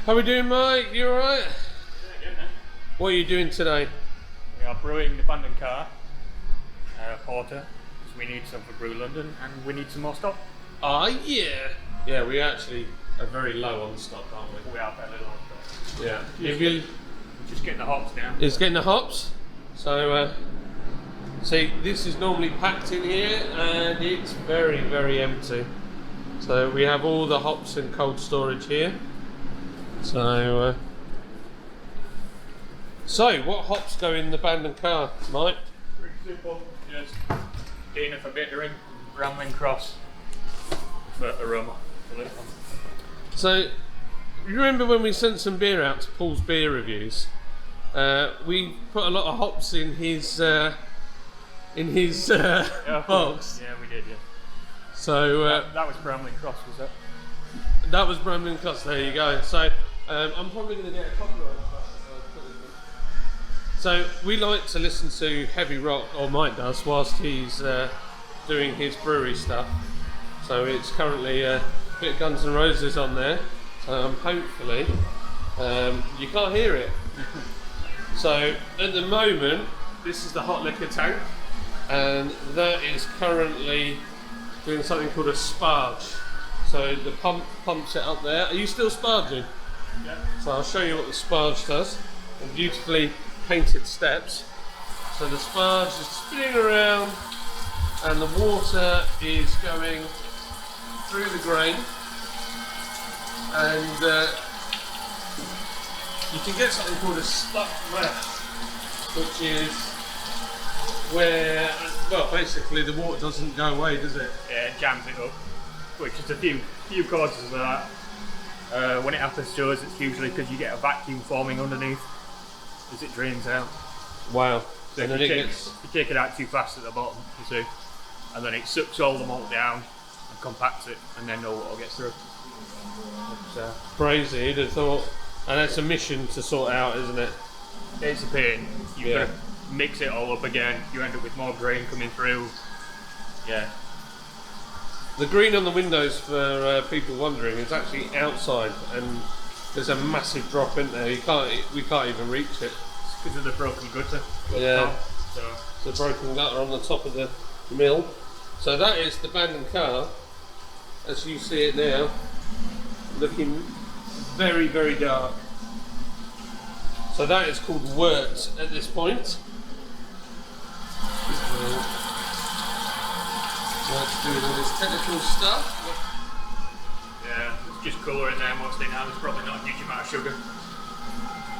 How we doing, Mike? You alright? Yeah, man. What are you doing today? We are brewing the Bandon Car Porter, because we need some for Brew London and we need some more stock. Ah, yeah. Yeah, we actually are very low on stock, aren't we? We are fairly low on stock. Yeah. If you, Just getting the hops now. it's getting the hops. So, see, this is normally packed in here and it's very, very empty. So we have all the hops in cold storage here. So, what hops go in the Bandon Car, Mike? Pretty simple. Just Dana for bittering, Rambling Cross for aroma. So, you remember when we sent some beer out to Paul's beer reviews? We put a lot of hops in his box. Yeah, we did. Yeah. So that was Rambling Cross, was it? that was Brandon Cuss. There you go. So I'm probably going to get a copyright. So we like to listen to heavy rock, or Mike does, whilst he's doing his brewery stuff. So it's currently a bit of Guns N' Roses on there. Hopefully you can't hear it. So at the moment, this is the hot liquor tank, and that is currently doing something called a sparge. So the pump pumps it up there. Are you still sparging? Yeah. So I'll show you what the sparge does. And beautifully painted steps. So the sparge is spinning around and the water is going through the grain, and you can get something called a stuck mash, which is where, well, basically the water doesn't go away, does it? Yeah, it jams it up, which is a few causes of that. When it happens to us, it's usually because you get a vacuum forming underneath as it drains out. Wow. So And if then you, it take, gets you take it out too fast at the bottom, you see, and then it sucks all the malt down and compacts it, and then no water gets through. So crazy, you'd have thought. And that's a mission to sort out, isn't it? it's a pain. You've Yeah. got to mix it all up again. You end up with more grain coming through. Yeah. The green on the windows, for people wondering, is actually outside, and there's a massive drop in there. We can't even reach it. Because of the broken gutter. Yeah. So The broken gutter on the top of the mill. So that is the Bandon Car, as you see it now, looking very, very dark. So that is called wort at this point. That's doing all this technical stuff. yeah, it's just colour in there mostly now. There's probably not a huge amount of sugar.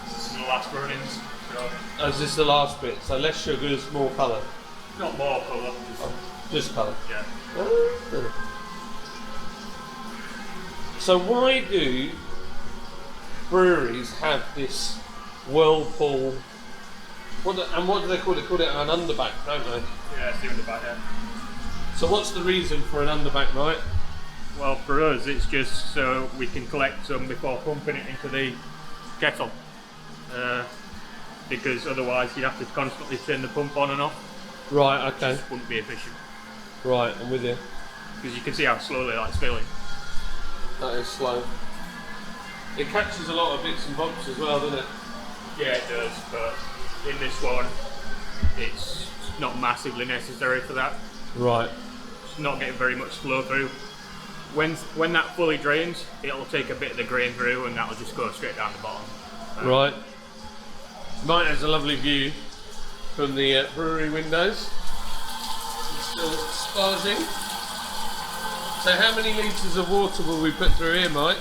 This is the last run-ins. So As this is the last bit, so less sugars, more colour. not more colour. Just colour. Yeah. So why do breweries have this whirlpool? What do they call it? They call it an underback, don't they? Yeah, see what the back there. So what's the reason for an underback, right? Well, for us, it's just so we can collect some before pumping it into the kettle. Because otherwise you'd have to constantly turn the pump on and off. Right, okay. It wouldn't be efficient. Right, I'm with you. Because you can see how slowly that's filling. That is slow. It catches a lot of bits and bobs as well, doesn't it? Yeah, it does, but in this one, it's not massively necessary for that. Right. It's not getting very much flow through. When that fully drains, it'll take a bit of the grain through and that'll just go straight down the bottom. Right. Mike has a lovely view from the brewery windows. It's still sparging. So how many litres of water will we put through here, Mike?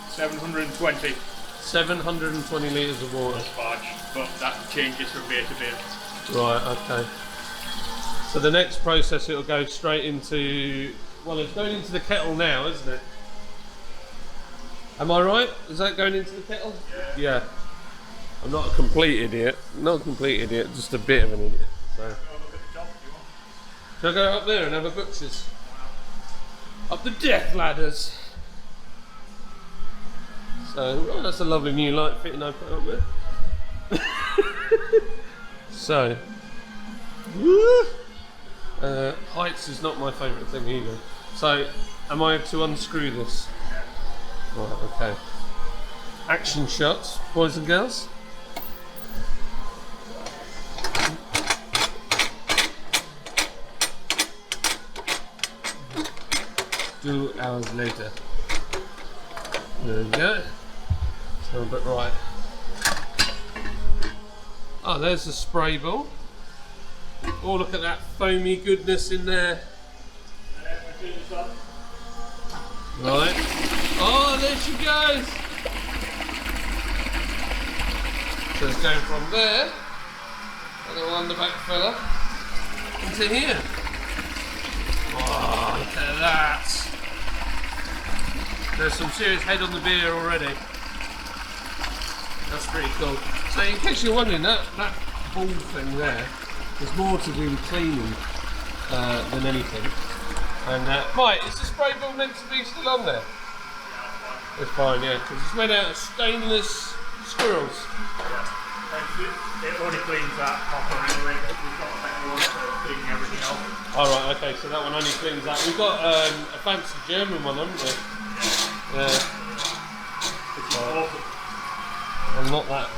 720 720 litres of water. sparge, but that changes from beer to beer. Right, okay. So the next process, it'll go straight into, well, it's going into the kettle now, isn't it? Am I right? Is that going into the kettle? Yeah. Yeah. I'm not a complete idiot. Not a complete idiot, just a bit of an idiot. So. Go look at the top if you want. Shall I go up there and have a butcher's? Up the death ladders. So, oh, that's a lovely new light fitting I put up there. So, heights is not my favourite thing either. So, am I to unscrew this? Right, okay. action shots, boys and girls. 2 hours later. There we go. So a bit right. Oh, there's the spray ball. Oh, look at that foamy goodness in there. Right. Oh, there she goes. So it's going from there, and the one the back fella, into here. Oh, look at that. There's some serious head on the beer already. That's pretty cool. So in case you're wondering, that ball thing there is more to do with cleaning than anything. And Mike, is the spray ball meant to be still on there? Yeah, it's fine, yeah, because it's made out of stainless squirrels. Yeah, it only cleans that hopper anyway, because we've got a better one for cleaning everything else. Alright, okay, so that one only cleans that. We've got a fancy German one, haven't we? Yeah. I'm not that.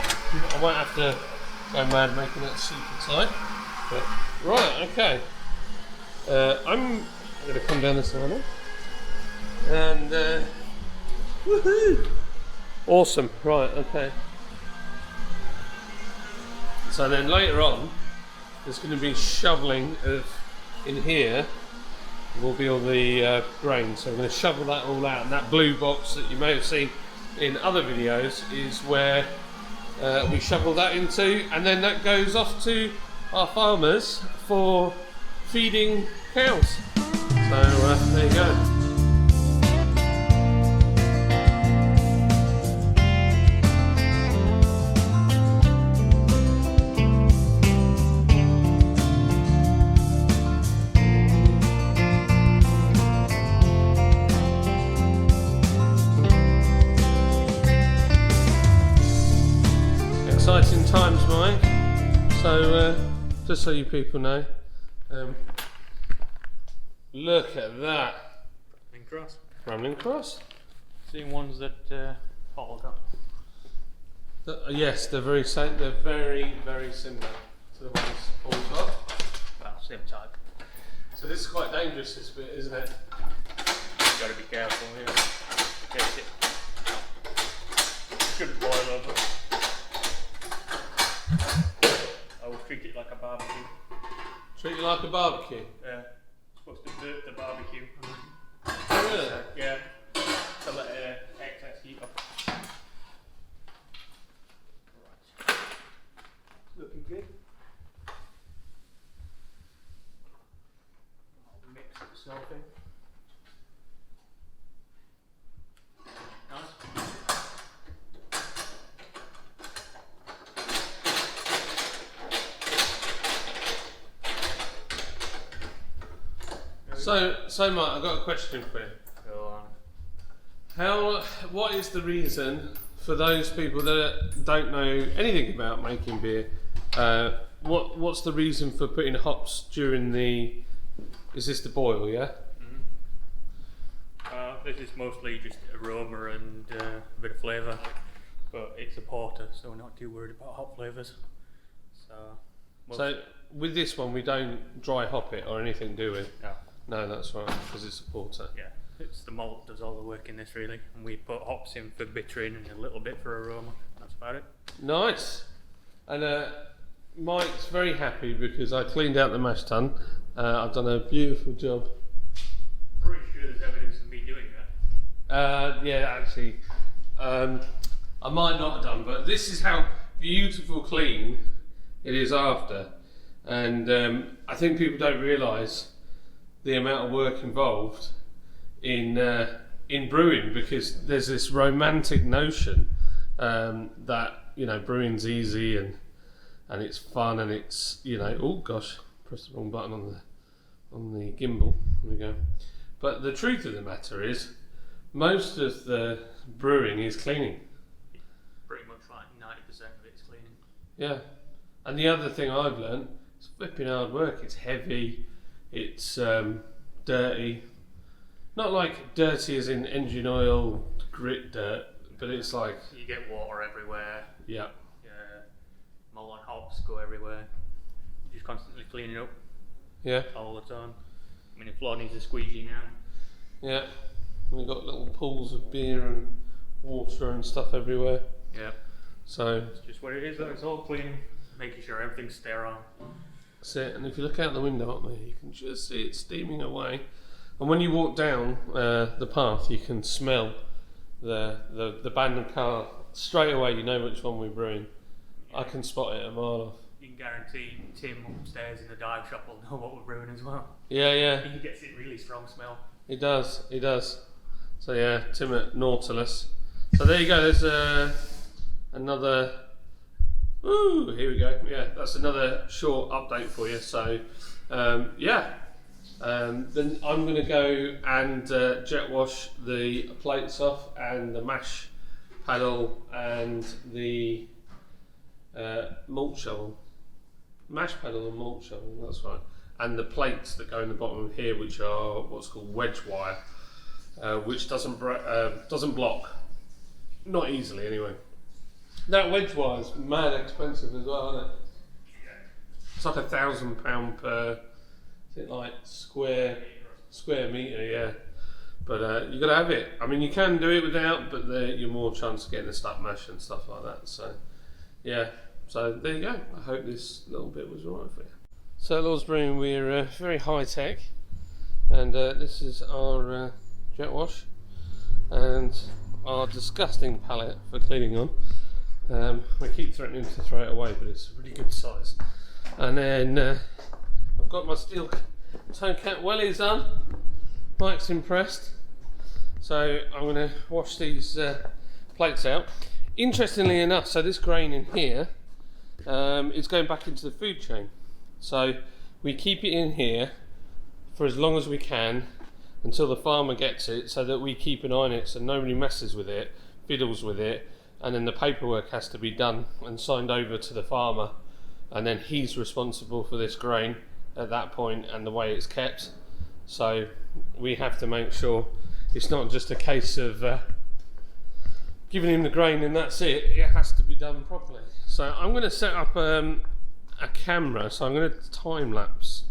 I won't have to go mad making that super tight. But, right, okay. I'm going to come down this one and woohoo! Awesome. Right, okay. So then later on, there's going to be shoveling of in here. Will be all the grain, so we're going to shovel that all out, and that blue box that you may have seen in other videos is where we shovel that into, and then that goes off to our farmers for feeding cows. So there you go. Exciting times, Mike. So, just so you people know, look at that. Rambling cross. Rambling cross. Same ones that Paul got. Yes, they're very similar to the ones Paul got. Well, same type. So this is quite dangerous, this bit, isn't it? You've got to be careful here. In case it could boil over. I will treat it like a barbecue. Treat it like a barbecue? Yeah. Supposed to burp the barbecue. Oh, really? Yeah. To let excess heat off. Right. Looking good. I'll mix itself in. Nice. So Mark, I've got a question for you. Go on. What is the reason for those people that don't know anything about making beer? What's the reason for putting hops during the? Is this the boil? Yeah. Mm-hmm. This is mostly just aroma and a bit of flavour, but it's a porter, so we're not too worried about hop flavours. So with this one, we don't dry hop it or anything, do we? No. No, that's right, because it's a porter. Yeah, it's the malt does all the work in this really, and we put hops in for bittering and a little bit for aroma. That's about it. Nice. And Mike's very happy because I cleaned out the mash tun. I've done a beautiful job. Pretty sure there's evidence of me doing that. Yeah, actually, I might not have done, but this is how beautiful clean it is after. And I think people don't realise the amount of work involved in brewing, because there's this romantic notion that brewing's easy and it's fun and it's oh gosh, pressed the wrong button on the gimbal. There we go. But the truth of the matter is, most of the brewing is cleaning. Pretty much like 90% of it's cleaning. Yeah, and the other thing I've learned, it's flipping hard work. It's heavy. It's dirty, not like dirty as in engine oil, grit dirt, but it's like you get water everywhere. yeah. Mold and hops go everywhere. You're just constantly cleaning up. Yeah. All the time. I mean, the floor needs a squeegee now. Yeah. We've got little pools of beer and water and stuff everywhere. Yeah. So it's just what it is though, it's all clean, making sure everything's sterile. that's it. And if you look out the window up there, you can just see it steaming away. And when you walk down the path, you can smell the Bandon car straight away. You know which one we're brewing. I can spot it a mile off. You can guarantee Tim upstairs in the dive shop will know what we're brewing as well. Yeah. He gets it really strong smell. He does. So yeah, Tim at Nautilus. So there you go, there's another, ooh, here we go. Yeah, that's another short update for you. So then I'm going to go and jet wash the plates off and the mash paddle and the malt shovel. Mash paddle and malt shovel, that's right. And the plates that go in the bottom of here, which are what's called wedge wire, which doesn't block, not easily anyway. That wedge wire is mad expensive as well, isn't it? It's like £1,000 per, is it like square metre, yeah. But you got to have it. I mean, you can do it without, but you're more chance of getting a stuck mash and stuff like that. So yeah, so there you go. I hope this little bit was alright for you. So at Lord's Brewing, we're very high tech, and this is our jet wash and our disgusting palette for cleaning on. We keep threatening to throw it away, but it's a really good size. And then I've got my steel toe cap wellies on. Mike's impressed, so I'm going to wash these plates out. Interestingly enough, so this grain in here is going back into the food chain. So we keep it in here for as long as we can until the farmer gets it, so that we keep an eye on it so nobody messes with it, fiddles with it, and then the paperwork has to be done and signed over to the farmer, and then he's responsible for this grain at that point and the way it's kept. So we have to make sure it's not just a case of giving him the grain and that's it. It has to be done properly. So I'm going to set up a camera, so I'm going to time lapse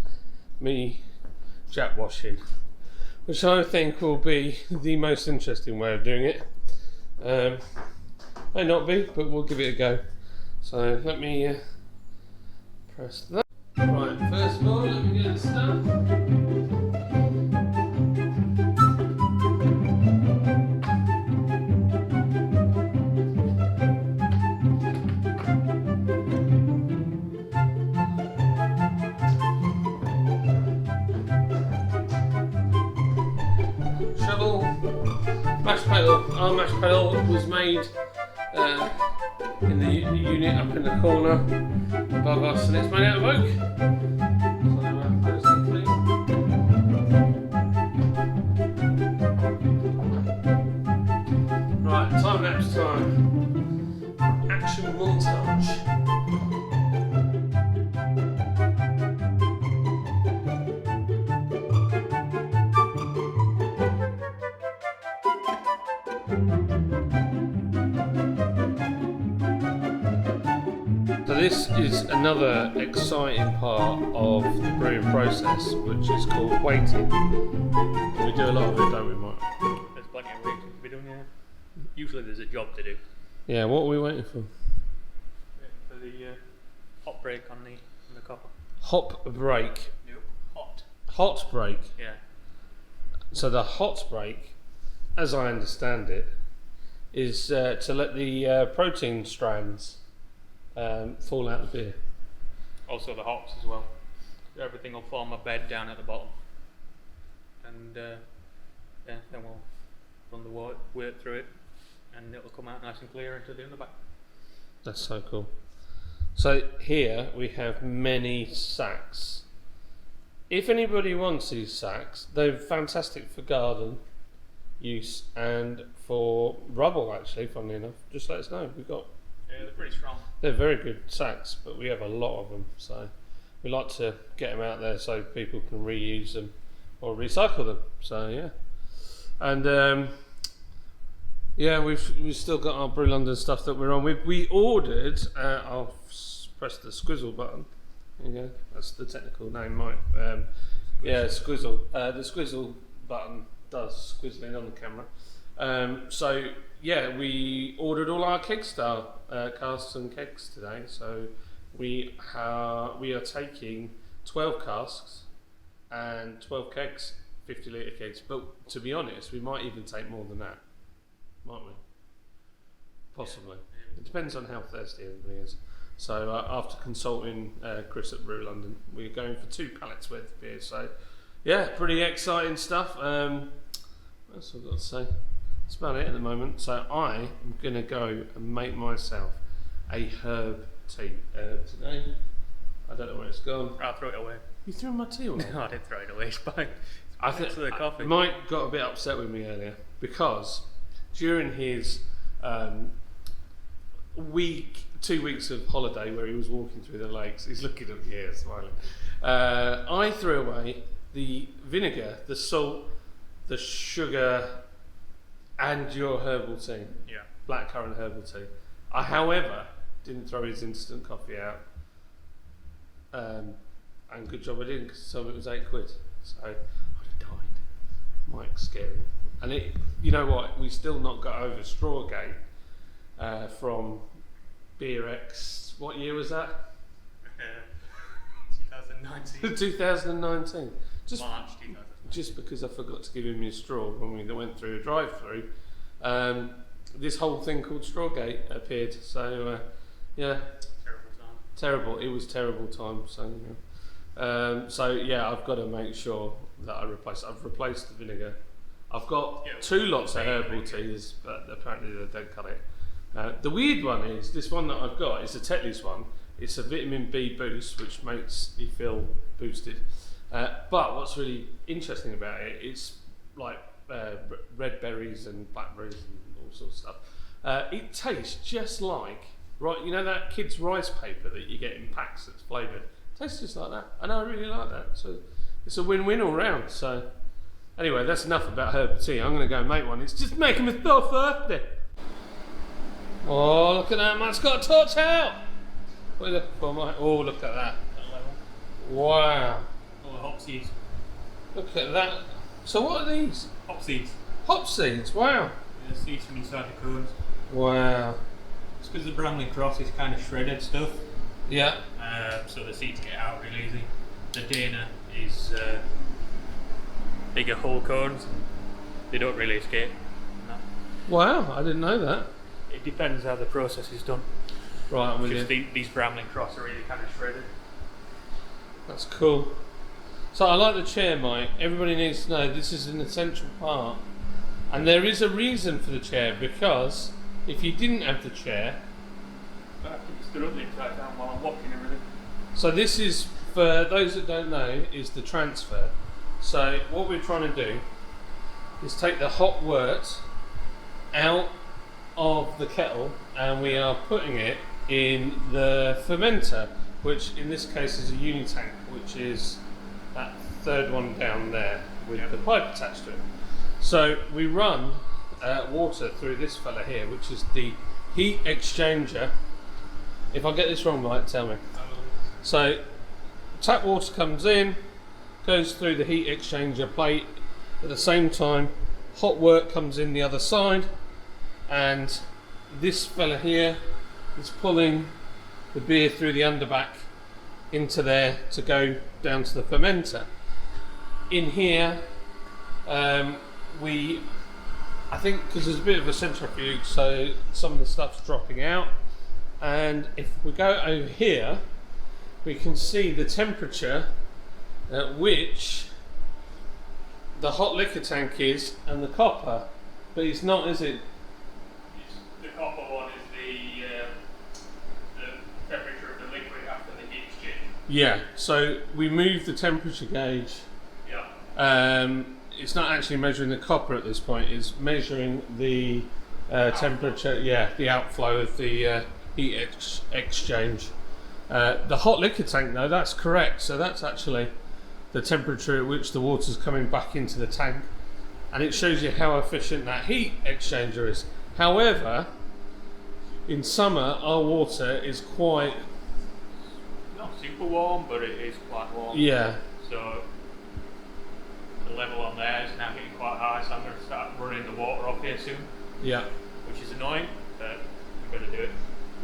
me jet washing, which I think will be the most interesting way of doing it. May not be, but we'll give it a go. So let me press that. Right, first of all, let me get it started. Mash paddle. Our mash paddle was made in the unit up in the corner above us, and it's made out of oak. Right, time lapse time. Action montage. This is another exciting part of the brewing process, which is called waiting. We do a lot of it, don't we, Mike? There's plenty of waiting to be done here. Usually there's a job to do. Yeah, what are we waiting for? For the hot break on the copper. Hop break? Nope, hot. Hot break? Yeah. So the hot break, as I understand it, is to let the protein strands fall out of the beer. Also the hops as well. Everything will form a bed down at the bottom, and then we'll run the work through it, and it'll come out nice and clear into the underback. That's so cool. So here we have many sacks. If anybody wants these sacks, they're fantastic for garden use and for rubble, actually, funnily enough. Just let us know. We've got. Yeah, they're pretty strong. They're very good sacks, but we have a lot of them, so we like to get them out there so people can reuse them or recycle them. So yeah, and Yeah, we've still got our Brew London stuff that we're on. We ordered. I'll press the squizzle button. There you go. That's the technical name, Mike. Yeah, squizzle. The squizzle button does squizzling on the camera. So yeah, we ordered all our keg style casks and kegs today. So we are taking 12 casks and 12 kegs, 50-litre kegs. But to be honest, we might even take more than that. Might we? Possibly. It depends on how thirsty everybody is. So after consulting Chris at Brew London, we're going for 2 pallets worth of beer. So yeah, pretty exciting stuff. What else have I got to say? That's about it at the moment. So I am going to go and make myself a herb tea today. I don't know where it's gone. I'll throw it away. You threw my tea away? No, I didn't throw it away. It's fine. I think the coffee. Mike got a bit upset with me earlier because during his 2 weeks of holiday where he was walking through the lakes, he's looking at me here smiling. I threw away the vinegar, the salt, the sugar, and your herbal tea. Yeah. Blackcurrant herbal tea. I, however, didn't throw his instant coffee out. And good job I didn't, because some of it was £8. So I'd have died. Mike's scary. And you know what? We still not got over Strawgate from Beer X. What year was that? 2019. 2019. March 2019. Just because I forgot to give him his straw when we went through a drive-through, this whole thing called Strawgate appeared. So yeah, Terrible time. terrible. It was terrible time. So yeah, I've got to make sure that I've replaced the vinegar. I've got 2 lots of herbal teas, but apparently they don't cut it. The weird one is this one that I've got. It's a Tetley's one. It's a vitamin B boost, which makes you feel boosted. But what's really interesting about it, it's like red berries and blackberries and all sorts of stuff. It tastes just like, right, you know that kids' rice paper that you get in packs that's flavoured? It tastes just like that, and I really like that. So it's a win-win all round. So anyway, that's enough about herbal tea. I'm going to go and make one. It's just making me feel thirsty. Oh, look at that, man's got a torch out. What are you looking for, Mike? Oh, look at that. Wow. All the hop seeds. Look at that. So what are these? Hop seeds. Hop seeds, wow. The seeds from inside the cones. Wow. It's because the Bramley cross is kind of shredded stuff. Yeah. So the seeds get out really easy. The Dana is bigger whole cones. They don't really escape. No. Wow, I didn't know that. It depends how the process is done. Right, I'm with you. Because these Bramley cross are really kind of shredded. That's cool. So I like the chair, Mike. Everybody needs to know this is an essential part. And there is a reason for the chair, because if you didn't have the chair... I have to stood up inside down while I'm walking everything. So this is, for those that don't know, is the transfer. So what we're trying to do is take the hot wort out of the kettle, and we are putting it in the fermenter, which in this case is a unitank, which is that third one down there with the pipe attached to it. So we run water through this fella here, which is the heat exchanger. If I get this wrong, Mike, tell me. So tap water comes in, goes through the heat exchanger plate. At the same time, hot wort comes in the other side, and this fella here is pulling the beer through the underback into there to go down to the fermenter. In here, I think because there's a bit of a centrifuge, so some of the stuff's dropping out. And if we go over here, we can see the temperature at which the hot liquor tank is and the copper, but it's not, is it? The copper one is the temperature of the liquid after the heat exchange. Yeah, so we move the temperature gauge. Yeah. It's not actually measuring the copper at this point, it's measuring the temperature, the outflow of the heat exchange. The hot liquor tank, though, that's correct. So that's actually the temperature at which the water's coming back into the tank. And it shows you how efficient that heat exchanger is. However, in summer our water is quite, not super warm, but it is quite warm. yeah, So the level on there is now getting quite high, so I'm going to start running the water off here soon, yeah, which is annoying, but I'm going to do it.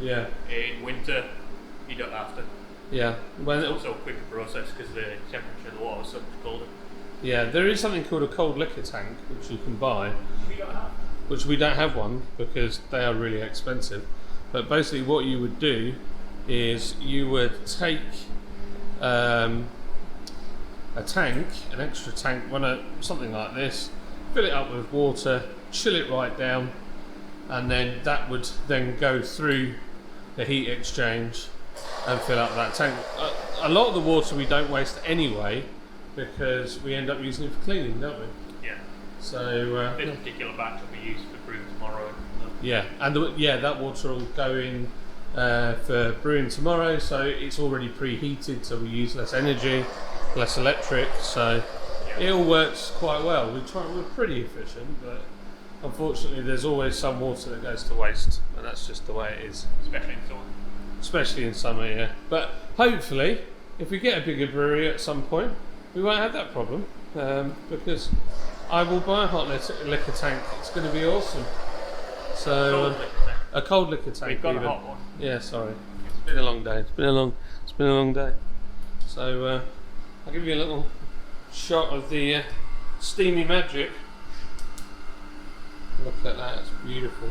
yeah, In winter, you don't have to. yeah. When It's also a quicker process because the temperature of the water is so much colder. yeah, there is something called a cold liquor tank which you can buy, We don't have. which we don't have one because they are really expensive. But basically what you would do is you would take a tank, an extra tank, something like this, fill it up with water, chill it right down, and then that would then go through the heat exchange and fill up that tank. A lot of the water we don't waste anyway because we end up using it for cleaning, don't we? Yeah. So This particular batch will be used for brewing tomorrow. yeah, and that water will go in for brewing tomorrow, so it's already preheated, so we use less energy, less electric, so it all works quite well. We're pretty efficient, but unfortunately there's always some water that goes to waste, and that's just the way it is. Especially in summer. Especially in summer, yeah. But hopefully, if we get a bigger brewery at some point, we won't have that problem, because I will buy a hot liquor tank. It's going to be awesome. So a cold liquor tank. We've got even. a hot one. Yeah, sorry. It's been a long day. It's been a long day. So I'll give you a little shot of the steamy magic. Look at that. It's beautiful.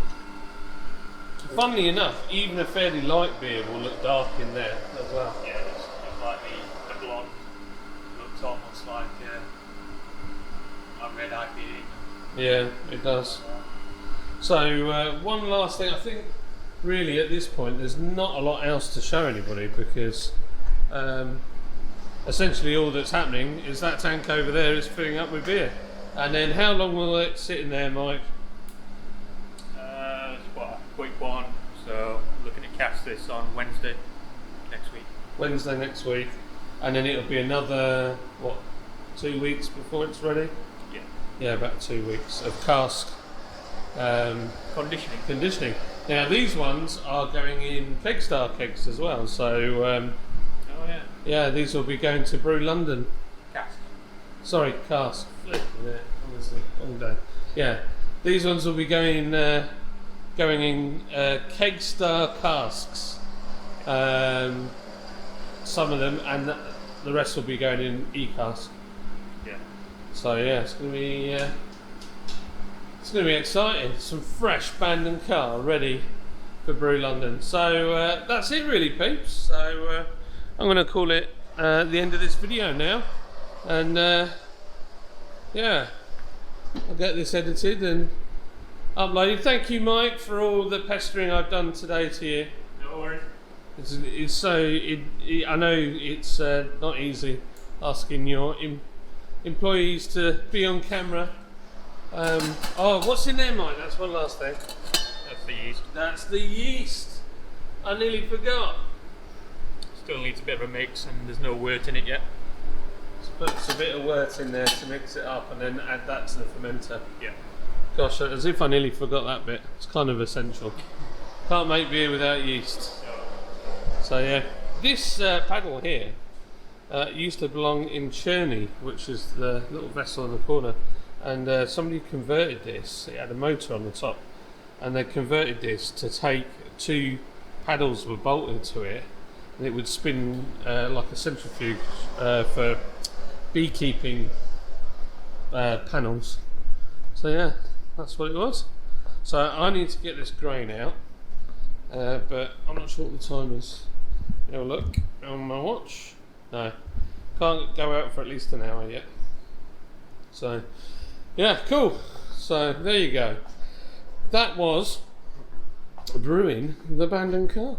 Funnily enough, even a fairly light beer will look dark in there as well. Yeah, it's like the blonde looks almost like a red IPA. Yeah, it does. So one last thing, I think really at this point there's not a lot else to show anybody because essentially all that's happening is that tank over there is filling up with beer. And then how long will it sit in there, Mike? It's quite a quick one, so looking to cast this on Wednesday next week. Wednesday next week, and then it'll be another 2 weeks before it's ready. Yeah. Yeah, about 2 weeks of cask conditioning. Now these ones are going in Kegstar kegs as well, so Oh yeah. yeah, these will be going to Brew London. Cast. Sorry, cask. Yeah, honestly, all day. Yeah, these ones will be going in Kegstar casks. Some of them, and the rest will be going in e-cask. Yeah. So yeah, it's going to be exciting. Some fresh Bandon Car ready for Brew London. So that's it really, peeps. So I'm going to call it the end of this video now, and yeah, I'll get this edited and uploaded. Thank you, Mike, for all the pestering I've done today to you. No worries. I know it's not easy asking your employees to be on camera. Oh, what's in there, Mike? That's one last thing. That's the yeast. That's the yeast. I nearly forgot. Still needs a bit of a mix, and there's no wort in it yet. Let's put a bit of wort in there to mix it up, and then add that to the fermenter. Yeah. Gosh, as if I nearly forgot that bit. It's kind of essential. Can't make beer without yeast. So yeah, this paddle here used to belong in Cherney, which is the little vessel in the corner, and somebody converted this. It had a motor on the top, and they converted this to take two paddles were bolted to it, and it would spin like a centrifuge for beekeeping panels. So yeah, that's what it was. So I need to get this grain out, but I'm not sure what the time is. Have a look on my watch. No, can't go out for at least an hour yet. So yeah, cool. So there you go. That was brewing the Bandon Car.